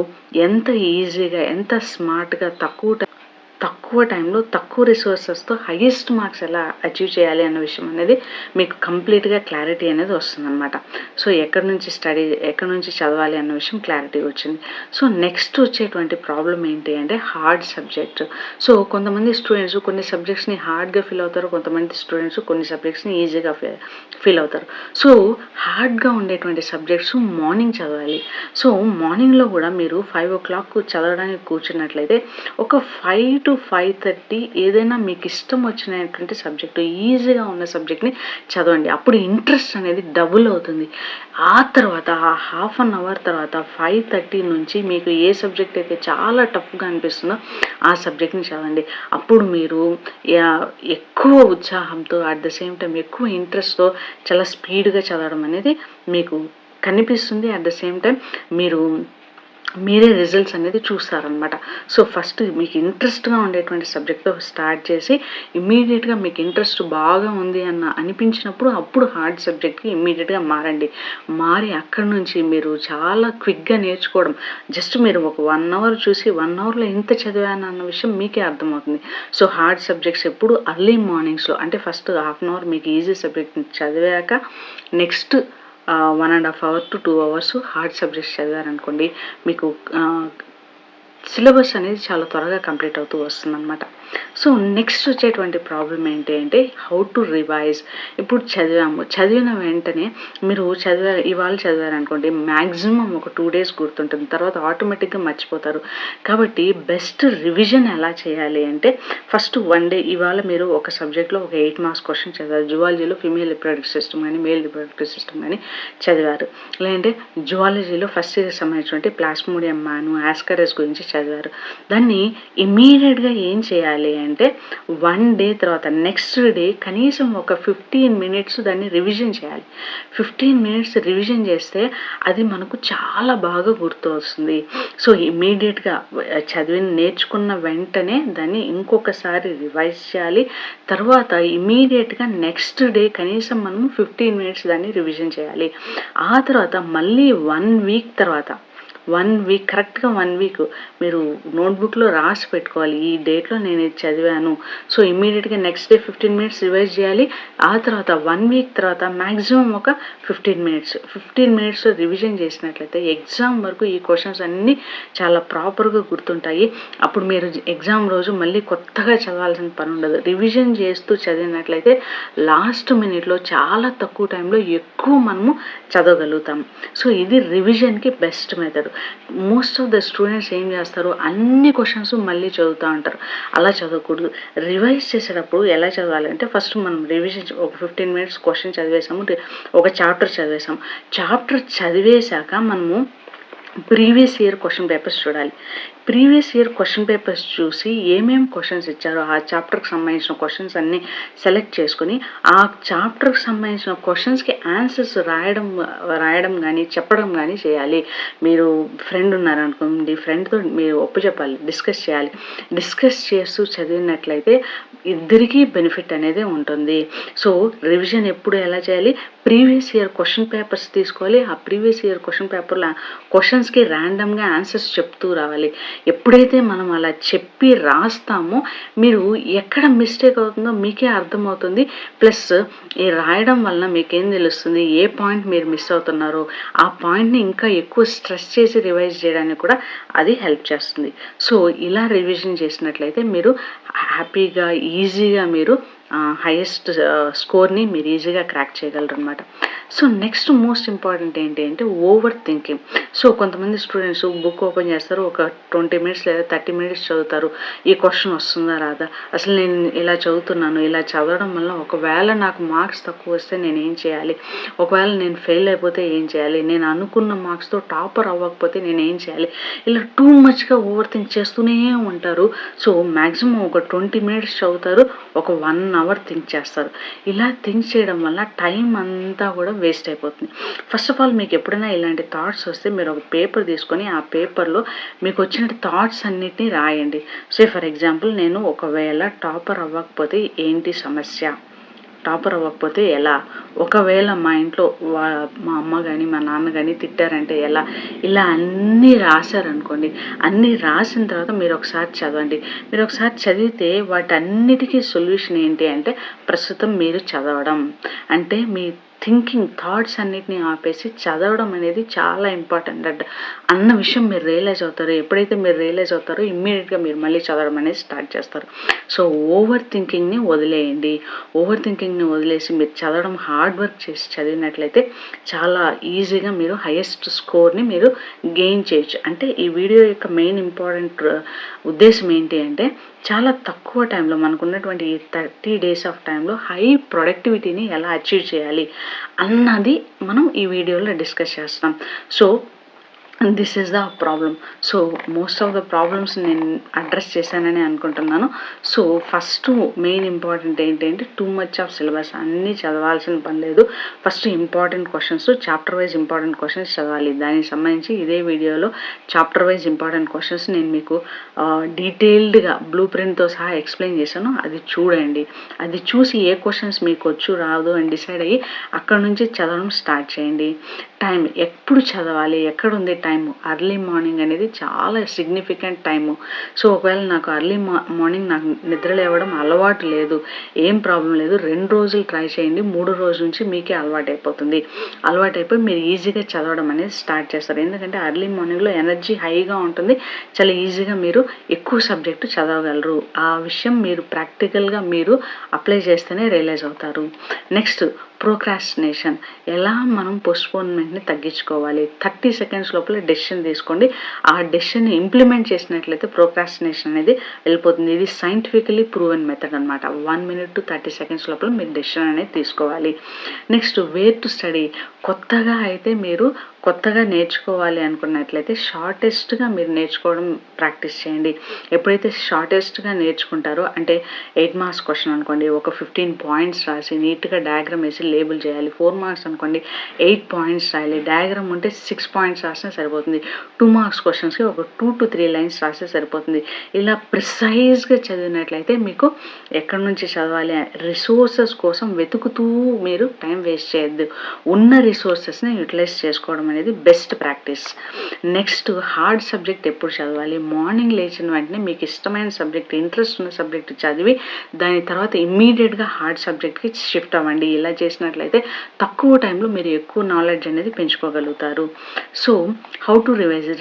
ఎంత ఈజీగా, ఎంత స్మార్ట్గా తక్కువ టైంలో తక్కువ రిసోర్సెస్తో హైయెస్ట్ మార్క్స్ ఎలా అచీవ్ చేయాలి అన్న విషయం అనేది మీకు కంప్లీట్గా క్లారిటీ అనేది వస్తుందన్నమాట. సో ఎక్కడి నుంచి చదవాలి అన్న విషయం క్లారిటీ వచ్చింది. సో నెక్స్ట్ వచ్చేటువంటి ప్రాబ్లం ఏంటి అంటే హార్డ్ సబ్జెక్ట్. సో కొంతమంది స్టూడెంట్స్ కొన్ని సబ్జెక్ట్స్ని హార్డ్గా ఫీల్ అవుతారు, కొంతమంది స్టూడెంట్స్ కొన్ని సబ్జెక్ట్స్ని ఈజీగా ఫీల్ అవుతారు. సో హార్డ్గా ఉండేటువంటి సబ్జెక్ట్స్ మార్నింగ్ చదవాలి. సో మార్నింగ్లో కూడా మీరు 5 o'clock చదవడానికి కూర్చున్నట్లయితే ఒక 5 to 5:30 ఏదైనా మీకు ఇష్టం వచ్చినటువంటి సబ్జెక్టు, ఈజీగా ఉన్న సబ్జెక్ట్ని చదవండి. అప్పుడు ఇంట్రెస్ట్ అనేది డబుల్ అవుతుంది. ఆ తర్వాత ఆ హాఫ్ అన్ అవర్ తర్వాత 5:30 నుంచి మీకు ఏ సబ్జెక్ట్ అయితే చాలా టఫ్గా అనిపిస్తుందో ఆ సబ్జెక్ట్ని చదవండి. అప్పుడు మీరు ఎక్కువ ఉత్సాహంతో అట్ ద సేమ్ టైం ఎక్కువ ఇంట్రెస్ట్తో చాలా స్పీడ్గా చదవడం అనేది మీకు కనిపిస్తుంది. అట్ ద సేమ్ టైం మీరే రిజల్ట్స్ అనేది చూస్తారనమాట. సో ఫస్ట్ మీకు ఇంట్రెస్ట్గా ఉండేటువంటి సబ్జెక్ట్తో స్టార్ట్ చేసి ఇమ్మీడియట్గా మీకు ఇంట్రెస్ట్ బాగా ఉంది అనిపించినప్పుడు అప్పుడు హార్డ్ సబ్జెక్ట్కి ఇమ్మీడియట్గా మారి అక్కడి నుంచి మీరు చాలా క్విక్గా నేర్చుకోవడం. జస్ట్ మీరు ఒక 1 hour చూసి 1 hourలో ఇంత చదివాను అన్న విషయం మీకే అర్థమవుతుంది. సో హార్డ్ సబ్జెక్ట్స్ ఎప్పుడు అర్లీ మార్నింగ్స్లో, అంటే ఫస్ట్ ½ hour మీకు ఈజీ సబ్జెక్ట్ చదివాక next 1.5 hour to 2 hours hard subjects చదివారనుకోండి, మీకు సిలబస్ అనేది చాలా త్వరగా కంప్లీట్ అవుతూ వస్తుందన్నమాట. సో నెక్స్ట్ వచ్చేటువంటి ప్రాబ్లం ఏంటి అంటే హౌ టు రివైజ్. ఇప్పుడు చదివిన వెంటనే మీరు ఇవాళ చదివారనుకోండి, మ్యాక్సిమం ఒక 2 days గుర్తుంటుంది, తర్వాత ఆటోమేటిక్గా మర్చిపోతారు. కాబట్టి బెస్ట్ రివిజన్ ఎలా చేయాలి అంటే ఫస్ట్ 1 day ఇవాళ మీరు ఒక సబ్జెక్ట్లో ఒక 8 marks క్వశ్చన్ చదివారు. జువాలజీలో ఫిమేల్ రిప్రొడక్టివ్ సిస్టమ్ కానీ మేల్ రిప్రొడక్టివ్ సిస్టమ్ కానీ చదివారు, లేదంటే జువాలజీలో ఫస్ట్ ఇయర్ సంబంధించినటువంటి ప్లాస్మోడియం మ్యాను, ఆస్కరస్ గురించి చదివారు. దాన్ని ఇమ్మీడియట్గా ఏం చేయాలి అంటే 1 డే తర్వాత నెక్స్ట్ డే కనీసం ఒక 15 మినిట్స్ దాన్ని రివిజన్ చేయాలి. 15 మినిట్స్ రివిజన్ చేస్తే అది మనకు చాలా బాగా గుర్తు వస్తుంది. సో ఇమ్మీడియట్గా నేర్చుకున్న వెంటనే దాన్ని ఇంకొకసారి రివైజ్ చేయాలి. తర్వాత ఇమ్మీడియట్గా నెక్స్ట్ డే కనీసం మనము 15 మినిట్స్ దాన్ని రివిజన్ చేయాలి. ఆ తర్వాత మళ్ళీ 1 వీక్ తర్వాత 1 వీక్ కరెక్ట్గా 1 వీక్ మీరు నోట్బుక్లో రాసి పెట్టుకోవాలి. ఈ డేట్లో నేను ఇది చదివాను. సో ఇమ్మీడియట్గా నెక్స్ట్ డే 15 మినిట్స్ రివైజ్ చేయాలి. ఆ తర్వాత 1 వీక్ తర్వాత మ్యాక్సిమం ఒక 15 మినిట్స్ రివిజన్ చేసినట్లయితే ఎగ్జామ్ వరకు ఈ క్వశ్చన్స్ అన్నీ చాలా ప్రాపర్గా గుర్తుంటాయి. అప్పుడు మీరు ఎగ్జామ్ రోజు మళ్ళీ కొత్తగా చదవాల్సిన పని ఉండదు. రివిజన్ చేస్తూ చదివినట్లయితే లాస్ట్ మినిట్లో చాలా తక్కువ టైంలో ఎక్కువ మనము చదవగలుగుతాం. సో ఇది రివిజన్కి best method. Most of the students ఏం చేస్తారు, అన్ని క్వశ్చన్స్ మళ్ళీ చదువుతూ ఉంటారు. అలా చదవకూడదు. రివైజ్ చేసేటప్పుడు ఎలా చదవాలంటే ఫస్ట్ మనం రివిజన్ ఒక 15 మినిట్స్ క్వశ్చన్ చదివేసాము, ఒక చాప్టర్ చదివేసాము. చాప్టర్ చదివేశాక మనము ప్రీవియస్ ఇయర్ క్వశ్చన్ పేపర్స్ చూడాలి. ప్రీవియస్ ఇయర్ క్వశ్చన్ పేపర్స్ చూసి ఏమేమి క్వశ్చన్స్ ఇచ్చారో ఆ చాప్టర్కి సంబంధించిన క్వశ్చన్స్ అన్నీ సెలెక్ట్ చేసుకొని ఆ చాప్టర్కి సంబంధించిన క్వశ్చన్స్కి ఆన్సర్స్ రాయడం కానీ చెప్పడం కానీ చేయాలి. మీరు ఫ్రెండ్ ఉన్నారనుకోండి, ఫ్రెండ్తో మీరు చెప్పాలి, డిస్కస్ చేయాలి. డిస్కస్ చేస్తూ చదివినట్లయితే ఇద్దరికీ బెనిఫిట్ అనేది ఉంటుంది. సో రివిజన్ ఎప్పుడు ఎలా చేయాలి, ప్రీవియస్ ఇయర్ క్వశ్చన్ పేపర్స్ తీసుకోవాలి. ఆ ప్రీవియస్ ఇయర్ క్వశ్చన్ పేపర్లో క్వశ్చన్స్కి ర్యాండమ్గా ఆన్సర్స్ చెప్తూ రావాలి. ఎప్పుడైతే మనం అలా చెప్పి రాస్తామో మీరు ఎక్కడ మిస్టేక్ అవుతుందో మీకే అర్థమవుతుంది. ప్లస్ ఈ రాయడం వలన మీకేం తెలుస్తుంది, ఏ పాయింట్ మీరు మిస్ అవుతున్నారో ఆ పాయింట్ని ఇంకా ఎక్కువ స్ట్రెస్ చేసి రివైజ్ చేయడానికి కూడా అది హెల్ప్ చేస్తుంది. సో ఇలా రివిజన్ చేసినట్లయితే మీరు హ్యాపీగా ఈజీగా మీరు హైయెస్ట్ స్కోర్ని మీరు ఈజీగా క్రాక్ చేయగలరు అనమాట. సో నెక్స్ట్ మోస్ట్ ఇంపార్టెంట్ ఏంటి అంటే ఓవర్ థింకింగ్. సో కొంతమంది స్టూడెంట్స్ బుక్ ఓపెన్ చేస్తారు, ఒక 20 మినిట్స్ లేదా 30 మినిట్స్ చదువుతారు. ఈ క్వశ్చన్ వస్తుందా రాదా, అసలు నేను ఇలా చదువుతున్నాను, ఇలా చదవడం వల్ల ఒకవేళ నాకు మార్క్స్ తక్కువ వస్తే నేను ఏం చేయాలి, ఒకవేళ నేను ఫెయిల్ అయిపోతే ఏం చేయాలి, నేను అనుకున్న మార్క్స్తో టాపర్ అవ్వకపోతే నేను ఏం చేయాలి, ఇలా టూ మచ్గా ఓవర్ థింక్ చేస్తూనే ఉంటారు. సో మ్యాక్సిమం ఒక 20 మినిట్స్ చదువుతారు, ఒక 1 అవర్ థింక్ చేస్తారు. ఇలా థింక్ చేయడం వల్ల టైం అంతా కూడా వేస్ట్ అయిపోతుంది. ఫస్ట్ ఆఫ్ ఆల్ మీకు ఎప్పుడైనా ఇలాంటి థాట్స్ వస్తే మీరు ఒక పేపర్ తీసుకొని ఆ పేపర్లో మీకు వచ్చిన థాట్స్ అన్నిటినీ రాయండి. సో ఫర్ ఎగ్జాంపుల్ నేను ఒకవేళ టాపర్ అవ్వకపోతే ఏంటి సమస్య, టాపర్ అవ్వకపోతే ఎలా, ఒకవేళ మా ఇంట్లో మా అమ్మ కానీ మా నాన్న కానీ తిట్టారంటే ఎలా, ఇలా అన్నీ రాశారనుకోండి. అన్నీ రాసిన తర్వాత మీరు ఒకసారి చదవండి. మీరు ఒకసారి చదివితే వాటన్నిటికీ సొల్యూషన్ ఏంటి అంటే ప్రస్తుతం మీరు చదవడం, అంటే మీ థింకింగ్ థాట్స్ అన్నిటిని ఆపేసి చదవడం అనేది చాలా ఇంపార్టెంట్ అన్న విషయం మీరు రియలైజ్ అవుతారు. ఎప్పుడైతే మీరు రియలైజ్ అవుతారో ఇమ్మీడియట్గా మీరు మళ్ళీ చదవడం అనేది స్టార్ట్ చేస్తారు. సో ఓవర్ థింకింగ్ని వదిలేయండి. ఓవర్ థింకింగ్ని వదిలేసి మీరు చదవడం, హార్డ్ వర్క్ చేసి చదివినట్లయితే చాలా ఈజీగా మీరు హైయెస్ట్ స్కోర్ని మీరు గెయిన్ చేయొచ్చు. అంటే ఈ వీడియో యొక్క మెయిన్ ఇంపార్టెంట్ ఉద్దేశం ఏంటి అంటే చాలా తక్కువ టైంలో మనకున్నటువంటి 30 డేస్ ఆఫ్ టైంలో హై ప్రొడక్టివిటీని ఎలా అచీవ్ చేయాలి అన్నది మనం ఈ వీడియోలో డిస్కస్ చేస్తాం. So this is the problem. So most of the problems నేను అడ్రస్ చేశానని అనుకుంటున్నాను. సో ఫస్ట్ మెయిన్ ఇంపార్టెంట్ ఏంటంటే టూ మచ్ ఆఫ్ సిలబస్ అన్నీ చదవాల్సిన పని లేదు. First important questions, chapter wise important questions చదవాలి. దానికి సంబంధించి ఇదే వీడియోలో చాప్టర్ వైజ్ ఇంపార్టెంట్ క్వశ్చన్స్ నేను మీకు డీటెయిల్డ్గా బ్లూ ప్రింట్తో సహా ఎక్స్ప్లెయిన్ చేశాను. అది చూడండి. అది చూసి ఏ క్వశ్చన్స్ మీకు వచ్చు రాదు అని డిసైడ్ అయ్యి అక్కడ నుంచి చదవడం స్టార్ట్ చేయండి. టైం ఎప్పుడు చదవాలి, ఎక్కడుంది టైము, ఎర్లీ మార్నింగ్ అనేది చాలా సిగ్నిఫికెంట్ టైము. సో ఒకవేళ నాకు ఎర్లీ మార్నింగ్ నాకు నిద్ర లేవడం అలవాటు లేదు, ఏం ప్రాబ్లం లేదు, 2 రోజులు ట్రై చేయండి. 3 రోజుల నుంచి మీకే అలవాటు అయిపోతుంది. అలవాటు అయిపోయి మీరు ఈజీగా చదవడం అనేది స్టార్ట్ చేస్తారు. ఎందుకంటే ఎర్లీ మార్నింగ్లో ఎనర్జీ హైగా ఉంటుంది, చాలా ఈజీగా మీరు ఎక్కువ సబ్జెక్టు చదవగలరు. ఆ విషయం మీరు ప్రాక్టికల్గా మీరు అప్లై చేస్తేనే రియలైజ్ అవుతారు. నెక్స్ట్ ప్రోక్రాస్టినేషన్, ఎలా మనం పోస్ట్పోన్మెంట్ని తగ్గించుకోవాలి. 30 సెకండ్స్ లోపల డెసిషన్ తీసుకోండి. ఆ డెసిషన్ని ఇంప్లిమెంట్ చేసినట్లయితే ప్రోక్రాస్టినేషన్ అనేది వెళ్ళిపోతుంది. ఇది సైంటిఫికలీ ప్రూవెన్ మెథడ్ అనమాట. 1 minute to 30 seconds లోపల మీరు డెసిషన్ అనేది తీసుకోవాలి. Next where to study. కొత్తగా నేర్చుకోవాలి అనుకున్నట్లయితే షార్టెస్ట్గా మీరు నేర్చుకోవడం ప్రాక్టీస్ చేయండి. ఎప్పుడైతే షార్టెస్ట్గా నేర్చుకుంటారో, అంటే 8 marks క్వశ్చన్ అనుకోండి, ఒక 15 points రాసి నీట్గా డయాగ్రామ్ వేసి లేబుల్ చేయాలి. 4 marks అనుకోండి, 8 points రాయాలి. డయాగ్రామ్ ఉంటే 6 points రాసినా సరిపోతుంది. 2 marks క్వశ్చన్స్కి ఒక 2 to 3 lines రాస్తే సరిపోతుంది. ఇలా ప్రిసైజ్గా చదివినట్లయితే మీకు ఎక్కడి నుంచి చదవాలి, రిసోర్సెస్ కోసం వెతుకుతూ మీరు టైం వేస్ట్ చేయొద్దు. ఉన్న రిసోర్సెస్ని యూటిలైజ్ చేసుకోవడం అనేది best practice. Next hard subject ఎప్పుడు చదవాలి. మార్నింగ్ లేచిన వెంటనే మీకు ఇష్టమైన సబ్జెక్ట్, ఇంట్రెస్ట్ ఉన్న సబ్జెక్ట్ చదివి దాని తర్వాత ఇమ్మీడియట్గా హార్డ్ సబ్జెక్ట్కి షిఫ్ట్ అవ్వండి. ఇలా చేసినట్లయితే తక్కువ టైంలో మీరు ఎక్కువ నాలెడ్జ్ అనేది పెంచుకోగలుగుతారు. సో హౌ టు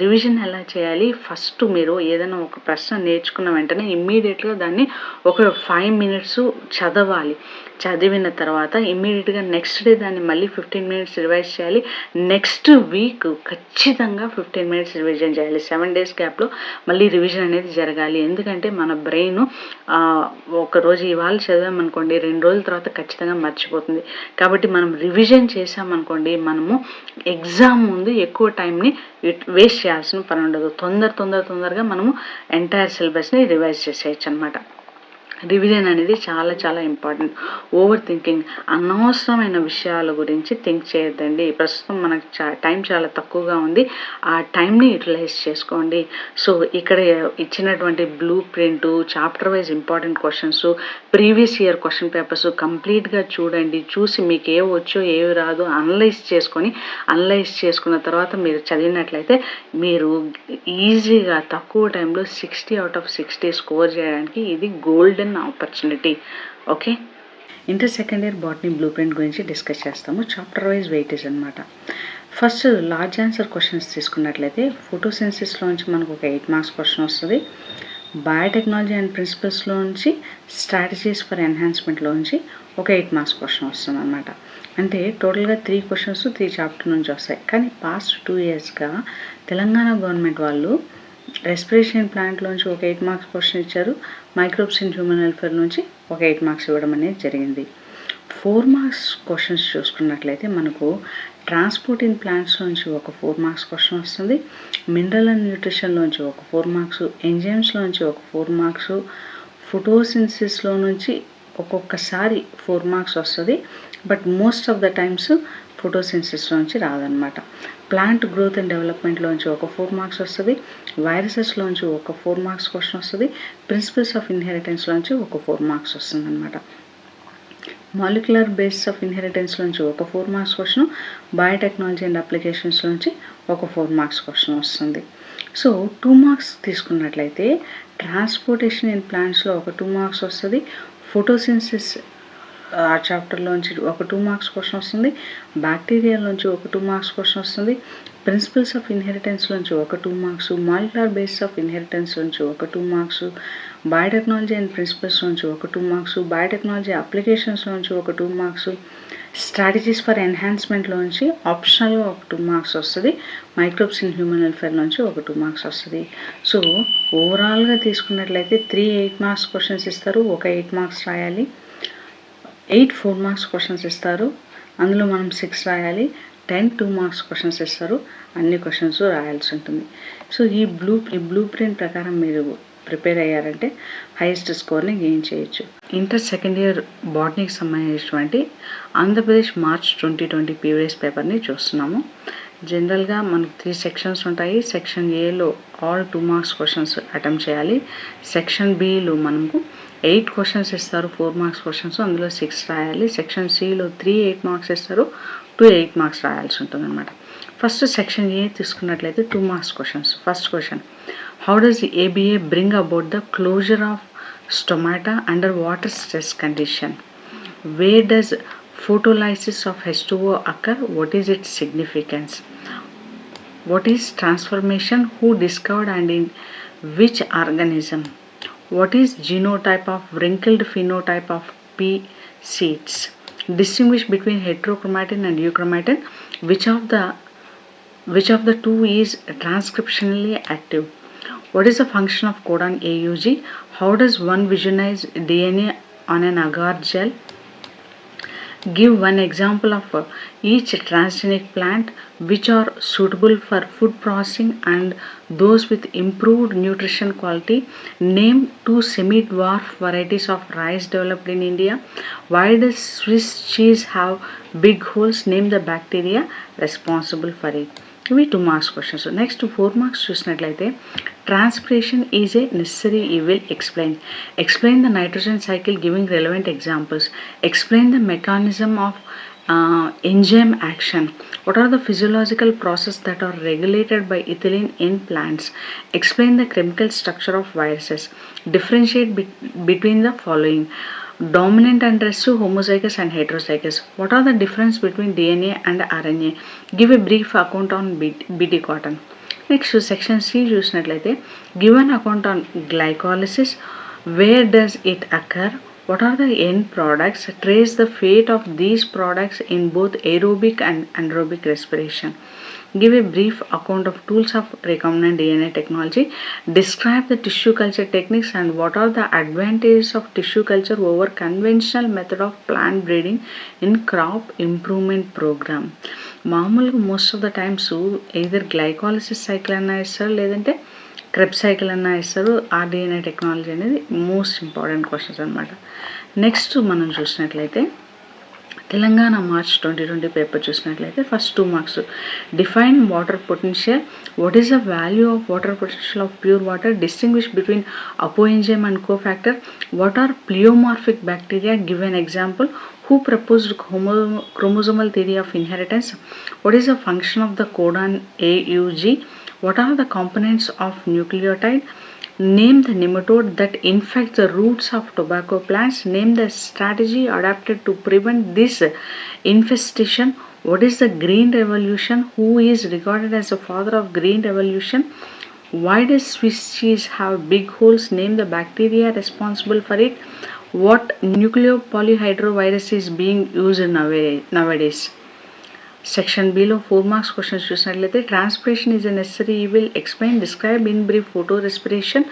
రివిజన్ ఎలా చేయాలి. ఫస్ట్ మీరు ఏదైనా ఒక ప్రశ్న నేర్చుకున్న వెంటనే ఇమ్మీడియట్గా దాన్ని ఒక 5 minutes చదవాలి. చదివిన తర్వాత ఇమ్మీడియట్గా నెక్స్ట్ డే దాన్ని మళ్ళీ 15 minutes రివైజ్ చేయాలి. నెక్స్ట్ వీక్ ఖచ్చితంగా 15 minutes రివిజన్ చేయాలి. 7 days గ్యాప్లో మళ్ళీ రివిజన్ అనేది జరగాలి. ఎందుకంటే మన బ్రెయిన్ ఒకరోజు ఇవాళ చదివామనుకోండి, 2 రోజుల తర్వాత ఖచ్చితంగా మర్చిపోతుంది. కాబట్టి మనం రివిజన్ చేసామనుకోండి, మనము ఎగ్జామ్ ముందు ఎక్కువ టైంని వేస్ట్ చేయాల్సిన పని ఉండదు. తొందరగా మనము ఎంటైర్ సిలబస్ని రివైజ్ చేసేయచ్చు అనమాట. రివిజన్ అనేది చాలా చాలా ఇంపార్టెంట్. ఓవర్ థింకింగ్, అనవసరమైన విషయాల గురించి థింక్ చేయొద్దండి. ప్రస్తుతం మనకు టైం చాలా తక్కువగా ఉంది. ఆ టైంని యూటిలైజ్ చేసుకోండి. సో ఇక్కడ ఇచ్చినటువంటి blue print, chapter wise important questions, previous year question papers కంప్లీట్గా చూడండి. చూసి మీకు ఏవి వచ్చో ఏవి రాదో అనలైజ్ చేసుకున్న తర్వాత మీరు చదివినట్లయితే మీరు ఈజీగా తక్కువ టైంలో 60 out of 60 స్కోర్ చేయడానికి ఇది golden opportunity. Okay, inter second year botany blue print గురించి డిస్కస్ చేస్తాము. చాప్టర్ వైజ్ వెయిటేజ్ అనమాట. ఫస్ట్ లార్జ్ ఆన్సర్ క్వశ్చన్స్ తీసుకున్నట్లయితే ఫోటోసిన్సిస్లోంచి మనకు ఒక 8 marks క్వశ్చన్ వస్తుంది. బయోటెక్నాలజీ అండ్ ప్రిన్సిపల్స్లోంచి స్ట్రాటజీస్ ఫర్ ఎన్హాన్స్మెంట్లోంచి ఒక 8 marks క్వశ్చన్ వస్తుంది అనమాట. అంటే టోటల్గా 3 questions 3 chapter నుంచి వస్తాయి. కానీ పాస్ట్ 2 yearsగా తెలంగాణ గవర్నమెంట్ వాళ్ళు రెస్పిరేషన్ ప్లాంట్లోంచి ఒక 8 marks క్వశ్చన్ ఇచ్చారు. మైక్రోబ్స్ ఇన్ హ్యూమన్ వెల్ఫేర్ నుంచి ఒక 8 marks ఇవ్వడం అనేది జరిగింది. 4 marks క్వశ్చన్స్ చూసుకున్నట్లయితే మనకు ట్రాన్స్పోర్ట్ ఇన్ ప్లాంట్స్ నుంచి ఒక 4 marks క్వశ్చన్ వస్తుంది. మినరల్ అండ్ న్యూట్రిషన్లోంచి ఒక 4 marks, ఎంజైమ్స్లోంచి ఒక 4 marks, ఫోటోసిన్సిస్లో నుంచి ఒక్కొక్కసారి 4 marks వస్తుంది. But most of the times ఫోటోసిన్సిస్లోంచి రాదనమాట. ప్లాంట్ గ్రోత్ అండ్ డెవలప్మెంట్లోంచి ఒక 4 marks వస్తుంది. వైరసెస్లోంచి ఒక 4 marks క్వశ్చన్ వస్తుంది. ప్రిన్సిపల్స్ ఆఫ్ ఇన్హెరిటెన్స్లోంచి ఒక 4 marks వస్తుంది అనమాట. మాలిక్యులర్ బేసిస్ ఆఫ్ ఇన్హెరిటెన్స్లోంచి ఒక 4 marks క్వశ్చన్, బయోటెక్నాలజీ అండ్ అప్లికేషన్స్లోంచి ఒక 4 marks క్వశ్చన్ వస్తుంది. సో 2 marks తీసుకున్నట్లయితే ట్రాన్స్పోర్టేషన్ ఇన్ ప్లాంట్స్లో ఒక 2 marks వస్తుంది. ఫోటోసిన్సిస్ ఆ చాప్టర్లోంచి ఒక 2 marks క్వశ్చన్ వస్తుంది. బ్యాక్టీరియాలోంచి ఒక 2 marks క్వశ్చన్ వస్తుంది. ప్రిన్సిపల్స్ ఆఫ్ ఇన్హెరిటెన్స్లోంచి ఒక 2 marks, మాలిక్యులర్ బేసిస్ ఆఫ్ ఇన్హెరిటెన్స్లోంచి ఒక 2 marks, బయోటెక్నాలజీ అండ్ ప్రిన్సిపల్స్ నుంచి ఒక 2 marks, బయోటెక్నాలజీ అప్లికేషన్స్ నుంచి ఒక 2 marks, స్ట్రాటజీస్ ఫర్ ఎన్హాన్స్మెంట్లోంచి ఆప్షనల్గా ఒక 2 marks వస్తుంది. మైక్రోబ్స్ ఇన్ హ్యూమన్ వెల్ఫేర్ నుంచి ఒక 2 marks వస్తుంది. సో ఓవరాల్గా తీసుకున్నట్లయితే 3 8 marks క్వశ్చన్స్ ఇస్తారు, ఒక 8 marks రాయాలి. 8 4 marks క్వశ్చన్స్ ఇస్తారు, అందులో మనం 6 రాయాలి. 10 2 marks క్వశ్చన్స్ ఇస్తారు, అన్ని క్వశ్చన్స్ రాయాల్సి ఉంటుంది. సో ఈ బ్లూ ప్రింట్ ప్రకారం మీరు ప్రిపేర్ అయ్యారంటే హైయెస్ట్ స్కోర్ని గెయిన్ చేయొచ్చు. ఇంటర్ సెకండ్ ఇయర్ బాటనీకి సంబంధించినటువంటి ఆంధ్రప్రదేశ్ మార్చ్ 2020 ప్రీవియస్ పేపర్ని చూస్తున్నాము. జనరల్గా మనకు 3 sections ఉంటాయి. సెక్షన్ ఏలో ఆల్ 2 marks క్వశ్చన్స్ అటెంప్ట్ చేయాలి. సెక్షన్ బిలో మనకు 8 questions ఇస్తారు, 4 marks క్వశ్చన్స్, అందులో 6 రాయాలి. సెక్షన్ సిలో 3 8 marks ఇస్తారు, 2 8 marks రాయాల్సి ఉంటుంది అనమాట. ఫస్ట్ సెక్షన్ ఏ తీసుకున్నట్లయితే 2 marks questions. First question, how does the ABA bring about the closure of stomata under water stress condition? Where does photolysis of H2O occur? What is its significance? What is transformation? Who discovered and in which organism? What is genotype of wrinkled phenotype of pea seeds? Distinguish between heterochromatin and euchromatin. Which of the two is transcriptionally active? What is the function of codon AUG? How does one visualize DNA on an agar gel? Give one example of each transgenic plant which are suitable for food processing and those with improved nutrition quality. Name two semi-dwarf varieties of rice developed in India. Why does Swiss cheese have big holes? Name the bacteria responsible for it. ఇవి 2 మార్క్స్ క్వశ్చన్స్. నెక్స్ట్ 4 మార్క్స్ చూసినట్లయితే transpiration is a necessary evil. Explain the nitrogen cycle giving relevant examples. Explain the mechanism of enzyme action. What are the physiological processes that are regulated by ethylene in plants? Explain the chemical structure of viruses. Differentiate between the following: dominant and recessive, homozygous and heterozygous. What are the difference between DNA and RNA? Give a brief account on BT cotton. Next section C చూసినట్లయితే give an account on glycolysis. Where does it occur? What are the end products? Trace the fate of these products in both aerobic and anaerobic respiration. Give a brief account of tools of recombinant DNA technology. Describe the tissue culture techniques and what are the advantages of tissue culture over conventional method of plant breeding in crop improvement program. మామూలుగా most of the times either glycolysis cycle అన్నా ఇస్తారు, లేదంటే క్రెబ్ సైకిల్ అన్నా ఇస్తారు. ఆర్డిఎన్ఏ టెక్నాలజీ అనేది మోస్ట్ ఇంపార్టెంట్ క్వశ్చన్స్ అనమాట. నెక్స్ట్ మనం చూసినట్లయితే తెలంగాణ మార్చ్ 2020 పేపర్ చూసినట్లయితే first 2 marks. Define water potential. What is the value of water potential of pure water? Distinguish between apoenzyme and cofactor. What are pleomorphic bacteria? Give an example. Who proposed chromosomal theory of inheritance? What is the function of the codon AUG? What are the components of nucleotide? Name the nematode that infects the roots of tobacco plants. Name the strategy adapted to prevent this infestation. What is the green revolution? Who is regarded as the father of green revolution? Why does Swiss cheese have big holes? Name the bacteria responsible for it. What nucleopolyhydrovirus is being used nowadays? Section B లో 4 మార్క్స్ క్వశ్చన్స్ చూసినట్లయితే transpiration is a necessary evil. Explain, describe in brief photorespiration.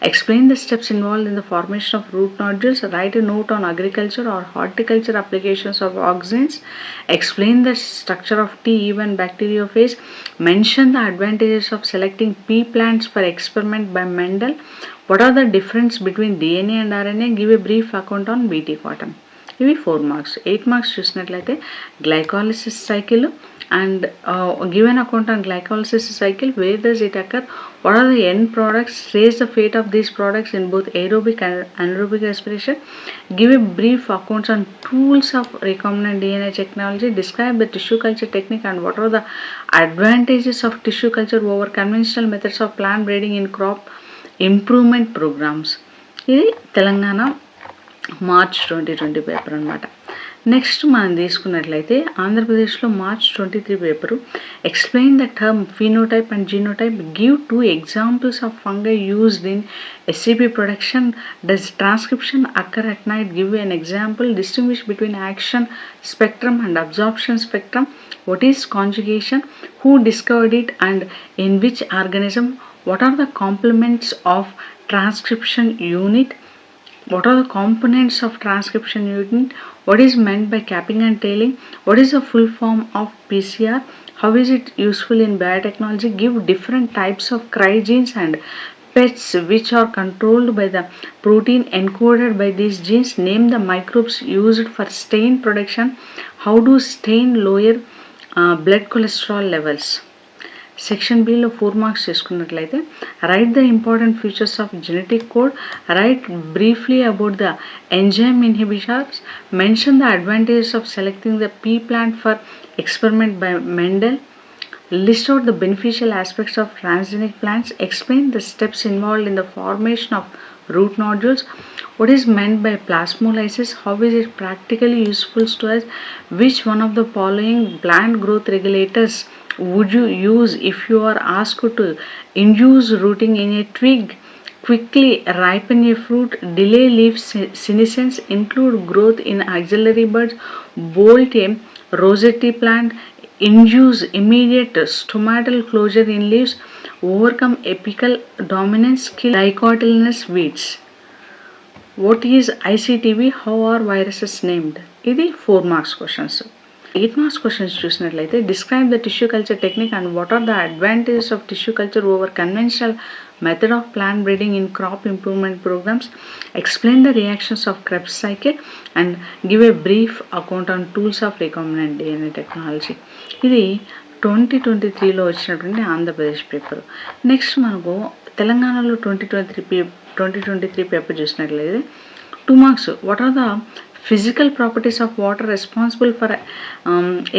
Explain the steps involved in the formation of root nodules. Write a note on agriculture or horticulture applications of auxins. Explain the structure of T even bacteriophage. Mention the advantages of selecting pea plants for experiment by Mendel. What are the difference between DNA and RNA? Give a brief account on BT cotton. ఇవి 4 మార్క్స్. 8 మార్క్స్ చూసినట్లయితే glycolysis cycle and given account on glycolysis cycle. Where does it occur? What are the end products? Trace the fate of these products in both aerobic and anaerobic respiration. Give a brief accounts on tools of recombinant DNA technology. Describe the tissue culture technique and what are the advantages of tissue culture over conventional methods of plant breeding in crop improvement programs. ఇది తెలంగాణ మార్చ్ 2020 పేపర్ అనమాట. నెక్స్ట్ మనం తీసుకున్నట్లయితే ఆంధ్రప్రదేశ్లో March 23 paper. Explain the term phenotype and genotype. Give 2 examples of fungi used in SCP production. Does transcription occur at night? Give an example. Distinguish between action spectrum and absorption spectrum. What is conjugation? Who discovered it and in which organism? What are the complements of transcription unit? What are the components of transcription unit? What is meant by capping and tailing? What is the full form of PCR? How is it useful in biotechnology? Give different types of crygenes and pets which are controlled by the protein encoded by these genes. Name the microbes used for stain production. How do stain lower blood cholesterol levels? Section below 4 marks చేసుకున్నట్లయితే write the important features of genetic code. Write briefly about the enzyme inhibitors. Mention the advantages of selecting the pea plant for experiment by Mendel. List out the beneficial aspects of transgenic plants. Explain the steps involved in the formation of root nodules. What is meant by plasmolysis? How is it practically useful to us? Which one of the following plant growth regulators would you use if you are asked to induce rooting in a twig? quickly ripen a fruit, delay leaf senescence, include growth in auxiliary buds, bolt a rosette plant, induce immediate stomatal closure in leaves, overcome apical dominance, kill dicotyledonous weeds. What is ICTV? How are viruses named? ఇది 4 మార్క్స్ క్వశ్చన్స్. 8 మార్క్స్ క్వశ్చన్స్ చూసినట్లయితే describe the tissue culture technique and what are the advantages of tissue culture over conventional method of plant breeding in crop improvement programs, explain the reactions of Krebs cycle and give a brief account on tools of recombinant DNA technology. ఇది 2023లో వచ్చినటువంటి ఆంధ్రప్రదేశ్ పేపర్. నెక్స్ట్ మనకు తెలంగాణలో 2023 పేపర్ చూసినట్లయితే 2 marks. What are the physical properties of water responsible for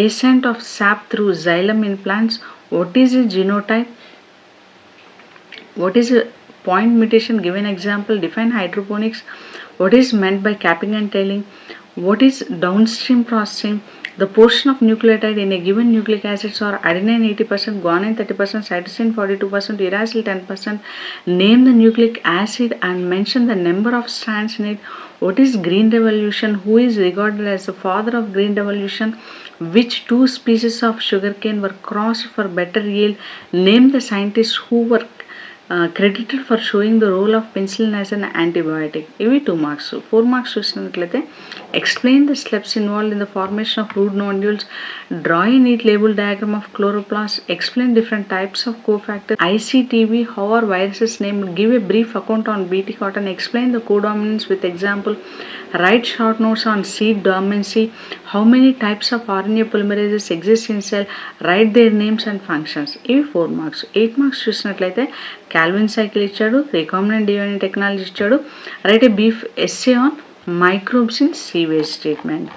ascent of sap through xylem in plants? What is a genotype? What is a point mutation? Given example. Define hydroponics. What is meant by capping and tailing? What is downstream processing? The portion of nucleotide in a given nucleic acids are adenine 80%, guanine 30%, cytosine 42%, uracil 10%. Name the nucleic acid and mention the number of strands in it. What is green revolution? Who is regarded as the father of green revolution? Which 2 species of sugarcane were crossed for better yield? Name the scientists who were credited for showing the role of penicillin as an antibiotic. ఇవి 2 మార్క్స్. 4 మార్క్స్ చూసినట్లయితే explain the steps involved in the formation of root nodules, draw a neat label diagram of chloroplasts, explain different types of cofactors. ICTV, how are viruses named? Give a brief account on BT cotton, explain the codominance with example, write short notes on seed dormancy, how many types of RNA polymerases exist in cell, write their names and functions. ఇవి 4 మార్క్స్. 8 మార్క్స్ చూసినట్లయితే కాల్విన్ సైకిల్ ఇచ్చాడు, రికాంబినెంట్ డిఎన్ఏ టెక్నాలజీ ఇచ్చాడు, right A beef essay on microbes in sewage treatment.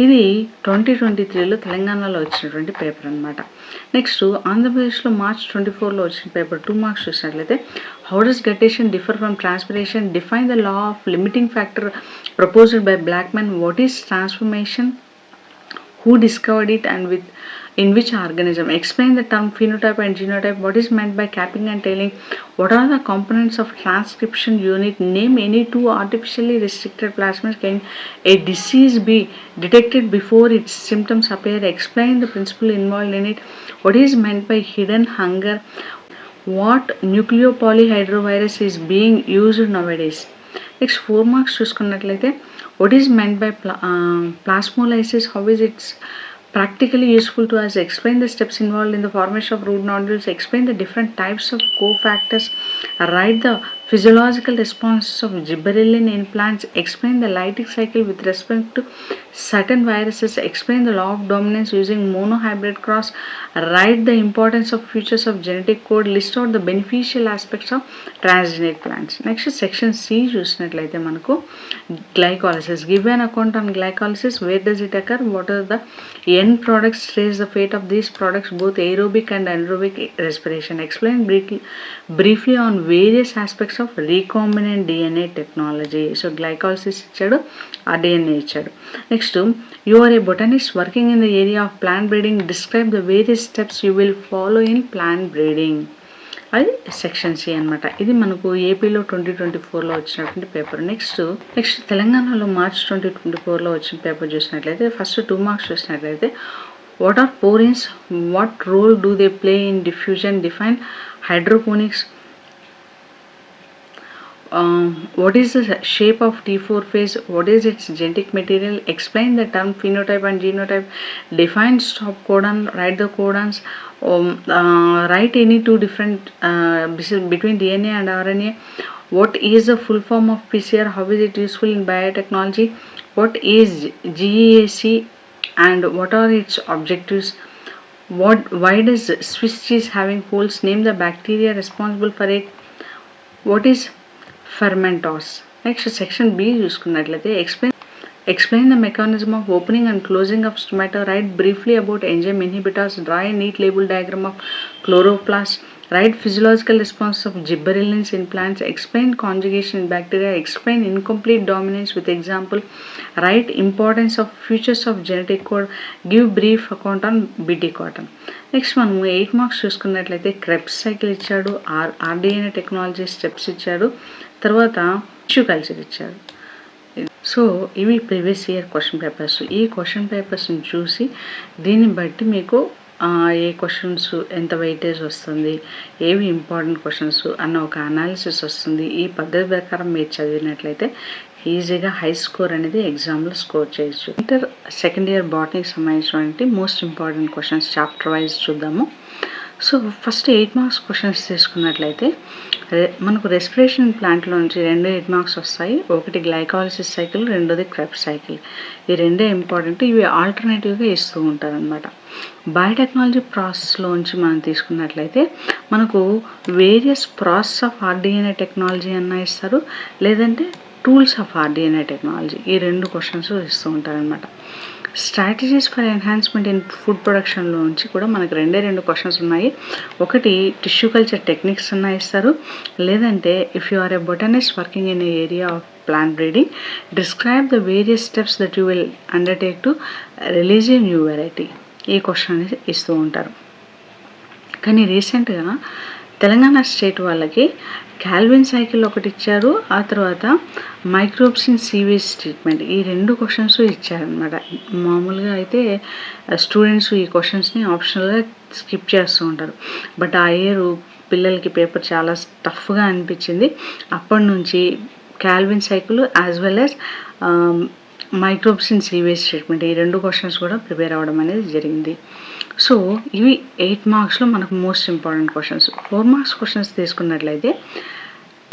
ఇది 2023లో తెలంగాణలో వచ్చినటువంటి పేపర్ అనమాట. నెక్స్ట్ ఆంధ్రప్రదేశ్లో మార్చ్ 24లో వచ్చిన పేపర్ 2 మార్క్స్ చూసినట్లయితే how does guttation differ from transpiration, define the law of limiting factor proposed by Blackman, what is transformation, who discovered it and with in which organism, explain the term phenotype and genotype, what is meant by capping and tailing, what are the components of transcription unit, name any 2 artificially restricted plasmids, can a disease be detected before its symptoms appear, explain the principle involved in it, what is meant by hidden hunger, what nucleopolyhydrovirus is being used nowadays. Next 4 marks చూసుకున్నట్లయితే what is meant by plasmolysis, how is it practically useful to us, explain the steps involved in the formation of root nodules, explain the different types of cofactors, write the physiological responses of gibberellin in plants, explain the lytic cycle with respect to certain viruses, explain the law of dominance using monohybrid cross, write the importance of features of genetic code, list out the beneficial aspects of transgenic plants. Next section C చూసినట్లయితే మనకు glycolysis, give an account on glycolysis, where does it occur, what are the end products, trace the fate of these products, both aerobic and anaerobic respiration, explain briefly on various aspects of recombinant DNA technology. So glycolysis ఇచ్చాడు, ఆ DNA ఇచ్చాడు. Next you are a botanist working in the area of plant breeding, describe the various steps you will follow in plant breeding. అది సెక్షన్ సి అనమాట. ఇది మనకు ఏపీలో 2024లో వచ్చినటువంటి పేపర్. నెక్స్ట్ తెలంగాణలో మార్చ్ 2024లో వచ్చిన పేపర్ చూసినట్లయితే ఫస్ట్ 2 మార్క్స్ చూసినట్లయితే what are porins, what role do they play in diffusion, define hydroponics, what is the shape of T4 phase, what is its genetic material, explain the term phenotype and genotype, define stop codon, write the codons, write any 2 different between DNA and RNA, what is the full form of PCR, how is it useful in biotechnology, what is GEAC and what are its objectives, why does Swiss cheese having holes, name the bacteria responsible for it, what is fermentose. Next section B చూసుకున్నట్లయితే explain the mechanism of opening and closing of stomata, write briefly about enzyme inhibitors, draw a neat label diagram of chloroplast, write physiological response of gibberellins in plants, explain conjugation in bacteria, explain incomplete dominance with example, write importance of features of genetic code, give brief account on BT cotton. Next మనము 8 మార్క్స్ చూసుకున్నట్లయితే క్రెబ్స్ సైకిల్ ఇచ్చాడు, ఆర్డిఎన్ఏ టెక్నాలజీ స్టెప్స్ ఇచ్చాడు, తర్వాత టిష్యూ కల్చర్ ఇచ్చాడు. సో ఇవి ప్రీవియస్ ఇయర్ క్వశ్చన్ పేపర్స్. ఈ క్వశ్చన్ పేపర్స్ని చూసి దీన్ని బట్టి మీకు ఏ క్వశ్చన్స్ ఎంత వెయిటేజ్ వస్తుంది, ఏవి ఇంపార్టెంట్ క్వశ్చన్స్ అన్న ఒక అనాలిసిస్ వస్తుంది. ఈ పద్ధతి ప్రకారం మీరు చదివినట్లయితే ఈజీగా హై స్కోర్ అనేది ఎగ్జామ్లో స్కోర్ చేయొచ్చు. ఇంటర్ సెకండ్ ఇయర్ బాటనీకి సంబంధించినటువంటి most important questions chapter wise చూద్దాము. సో ఫస్ట్ 8 మార్క్స్ క్వశ్చన్స్ తీసుకున్నట్లయితే మనకు రెస్పిరేషన్ ప్లాంట్లో నుంచి 2 8 మార్క్స్ వస్తాయి. ఒకటి గ్లైకాలసిస్ సైకిల్, రెండోది క్రెబ్స్ సైకిల్. ఈ రెండే ఇంపార్టెంట్. ఇవి ఆల్టర్నేటివ్గా ఇస్తూ ఉంటారనమాట. బయోటెక్నాలజీ ప్రాసెస్లోంచి మనం తీసుకున్నట్లయితే మనకు various process of rDNA technology అన్న ఇస్తారు, లేదంటే టూల్స్ ఆఫ్ ఆర్డిఎన్ఏ టెక్నాలజీ. ఈ 2 క్వశ్చన్స్ ఇస్తూ ఉంటారనమాట. Strategies for enhancement in food ప్రొడక్షన్లో నుంచి కూడా మనకు 2 క్వశ్చన్స్ ఉన్నాయి. ఒకటి టిష్యూ కల్చర్ టెక్నిక్స్ అన్న ఇస్తారు, లేదంటే if you are a botanist working in a area of plant breeding, describe the various steps that you will undertake to release a new variety. ఈ క్వశ్చన్ అనేది ఇస్తూ ఉంటారు. కానీ రీసెంట్గా తెలంగాణ స్టేట్ వాళ్ళకి క్యాల్విన్ సైకిల్ ఒకటి ఇచ్చారు, ఆ తర్వాత మైక్రోబ్స్ ఇన్ సీవేజ్ ట్రీట్మెంట్. ఈ 2 క్వశ్చన్స్ ఇచ్చారనమాట. మామూలుగా అయితే స్టూడెంట్స్ ఈ క్వశ్చన్స్ని ఆప్షనల్గా స్కిప్ చేస్తూ ఉంటారు. బట్ ఆ ఇయర్ పిల్లలకి పేపర్ చాలా టఫ్గా అనిపించింది. అప్పటి నుంచి Calvin cycle as well as microbes in sewage treatment, ఈ 2 క్వశ్చన్స్ కూడా ప్రిపేర్ అవ్వడం అనేది జరిగింది. సో ఇవి 8 మార్క్స్లో మనకు most important questions. 4 marks questions తీసుకున్నట్లయితే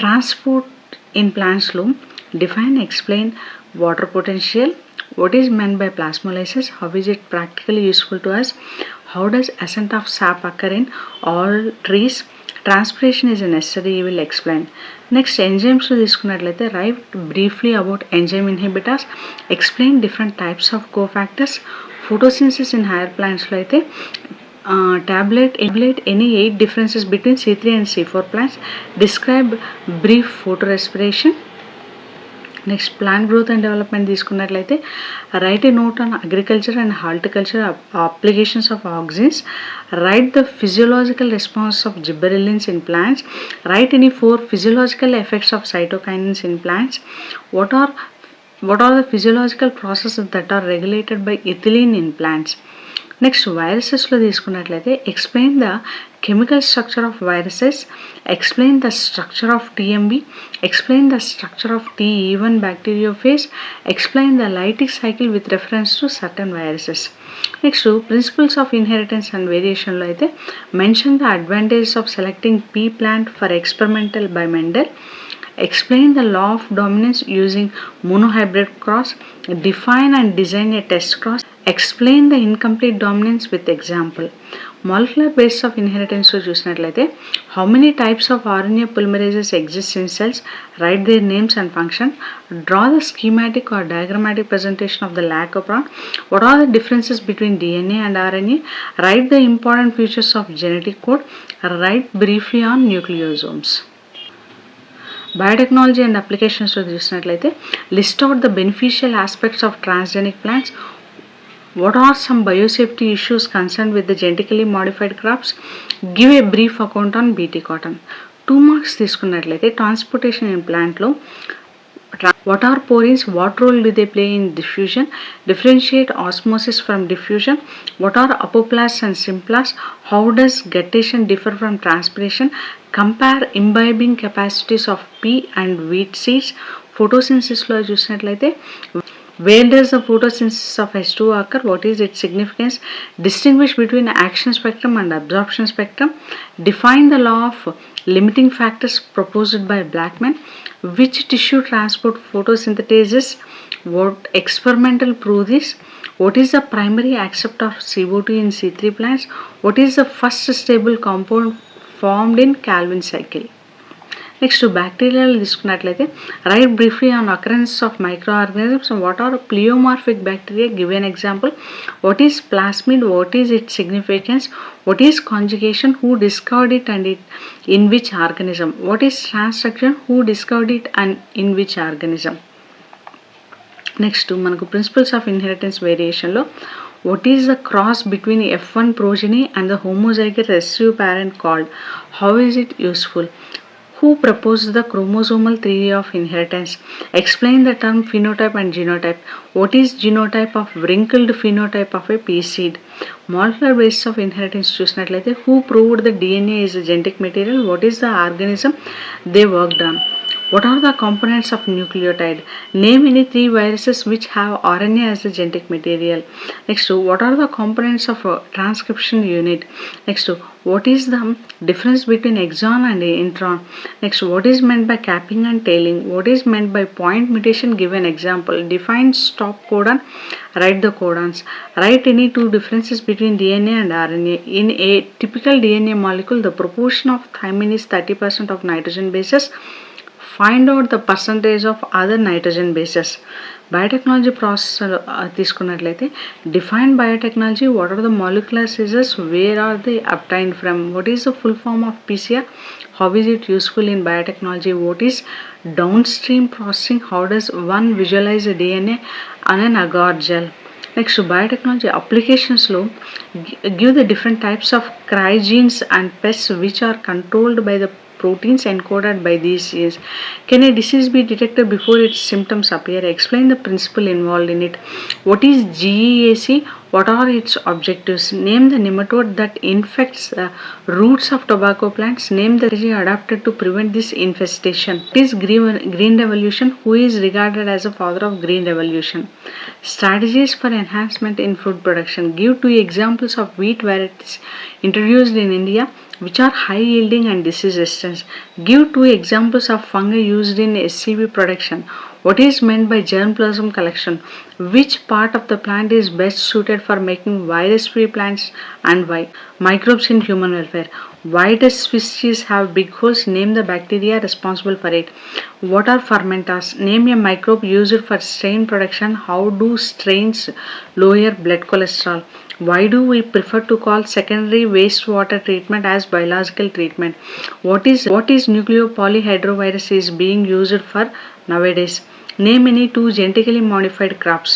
ట్రాన్స్పోర్ట్ ఇన్ ప్లాంట్స్లో define, explain water potential, what is meant by plasmolysis, how is it practically useful to us, how does ascent of sap occur in all trees, transpiration is necessary, you will explain. Next enzymes తీసుకున్నట్లయితే write briefly about enzyme inhibitors, explain different types of cofactors. Photosynthesis in higher plants లో అయితే tablet any 8 differences between C3 and C4 plants, describe brief photorespiration. Next plant growth and development తీసుకున్నట్లయితే write a note on agriculture and horticulture applications of auxins, write the physiological response of gibberellins in plants, write any 4 physiological effects of cytokinins in plants, what are the physiological processes that are regulated by ethylene in plants. Next వైరసెస్లో తీసుకున్నట్లయితే explain the chemical structure of viruses, explain the structure of TMV, explain the structure of టీ1 bacteriophage, explain the lytic cycle with reference to certain viruses. Next principles of inheritance and వేరియేషన్లో అయితే mention the advantages of selecting pea plant for experimental by Mendel, explain the law of dominance using monohybrid cross, define and design a test cross, explain the incomplete dominance with example. Molecular basis of inheritance లో చూసినట్లయితే how many types of RNA polymerases exist in cells, write their names and function, draw the schematic or diagrammatic presentation of the lacopron, what are the differences between DNA and RNA, write the important features of genetic code, write briefly on nucleosomes. Biotechnology and అప్లికేషన్స్లో చూసినట్లయితే list out the beneficial aspects of transgenic plants, what are some biosafety issues concern with the genetically modified crops, give a brief account on BT cotton. 2 marks తీసుకున్నట్లయితే ట్రాన్స్పోర్టేషన్ ఇన్ ప్లాంట్లో what are porins, what role do they play in diffusion, differentiate osmosis from diffusion, what are apoplasts and symplasts, how does guttation differ from transpiration, compare imbibing capacities of pea and wheat seeds. Photosynthesis లో చూసినట్లయితే where does the photosynthesis of H2 occur, what is its significance, distinguish between action spectrum and absorption spectrum, define the law of limiting factors proposed by Blackman, which tissue transport photosynthetases, what experimental prove this, what is the primary accept of CO2 in C3 plants, what is the first stable compound formed in Calvin cycle. Next బ్యాక్టీరియాలు తీసుకున్నట్లయితే write briefly on occurrence of micro organisms. What are pleomorphic bacteria, give an example. What is plasmid, what is its significance, what is conjugation, who discovered it and it in which organism, what is transduction, who discovered it and in which organism. Next మనకు ప్రిన్సిపల్స్ ఆఫ్ ఇన్హెరిటెన్స్ వేరియేషన్లో what is the cross between F1 progeny and the homozygous recessive parent called, how is it useful, who proposed the chromosomal theory of inheritance, explain the term phenotype and genotype, what is genotype of wrinkled phenotype of a pea seed. Molecular basis of inheritance చూసినట్లయితే who proved the DNA is a genetic material, what is the organism they worked on, what are the components of nucleotide, name any 3 viruses which have RNA as the genetic material. Next, what are the components of a transcription unit. Next, what is the difference between exon and intron. Next, what is meant by capping and tailing, what is meant by point mutation, give an example, define stop codon, write the codons, write any 2 differences between DNA and RNA. In a typical DNA molecule, the proportion of thymine is 30% of nitrogen bases. Find out the percentage of other nitrogen bases. Biotechnology process తీసుకున్నట్లయితే define biotechnology, what are the molecular scissors, where are they obtained from, what is the full form of PCR, how is it useful in biotechnology, what is downstream processing, how does one visualize a DNA on an agar gel. Next, biotechnology applications-లో give the different types of cryogens and pests which are controlled by the proteins encoded by these genes. Can a disease be detected before its symptoms appear? Explain the principle involved in it. What is GEAC? What are its objectives? Name the nematode that infects the roots of tobacco plants. Name the strategy adapted to prevent this infestation. What is green revolution? Who is regarded as the father of green revolution? Strategies for enhancement in food production. Give 2 examples of wheat varieties introduced in India which are high yielding and disease resistant. Give 2 examples of fungi used in SCB production. What is meant by germplasm collection? Which part of the plant is best suited for making virus-free plants and why? Microbes in human welfare. Why does Swiss cheese have big holes? Name the bacteria responsible for it. What are fermenters? Name a microbe used for strain production. How do strains lower blood cholesterol? Why do we prefer to call secondary wastewater treatment as biological treatment? What is nucleopolyhedrovirus is being used for nowadays? Name any 2 genetically modified crops.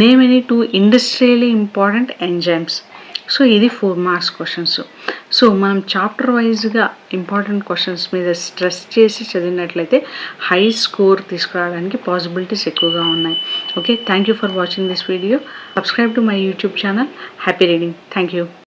Name any 2 industrially important enzymes. So ఇది 4 మార్క్స్ క్వశ్చన్స్. సో మనం చాప్టర్ వైజ్గా ఇంపార్టెంట్ క్వశ్చన్స్ మీద స్ట్రెస్ చేసి చదివినట్లయితే హై స్కోర్ తీసుకురావడానికి పాసిబిలిటీస్ ఎక్కువగా ఉన్నాయి. Okay, thank you for watching this video. Subscribe to my YouTube channel. Happy reading. Thank you.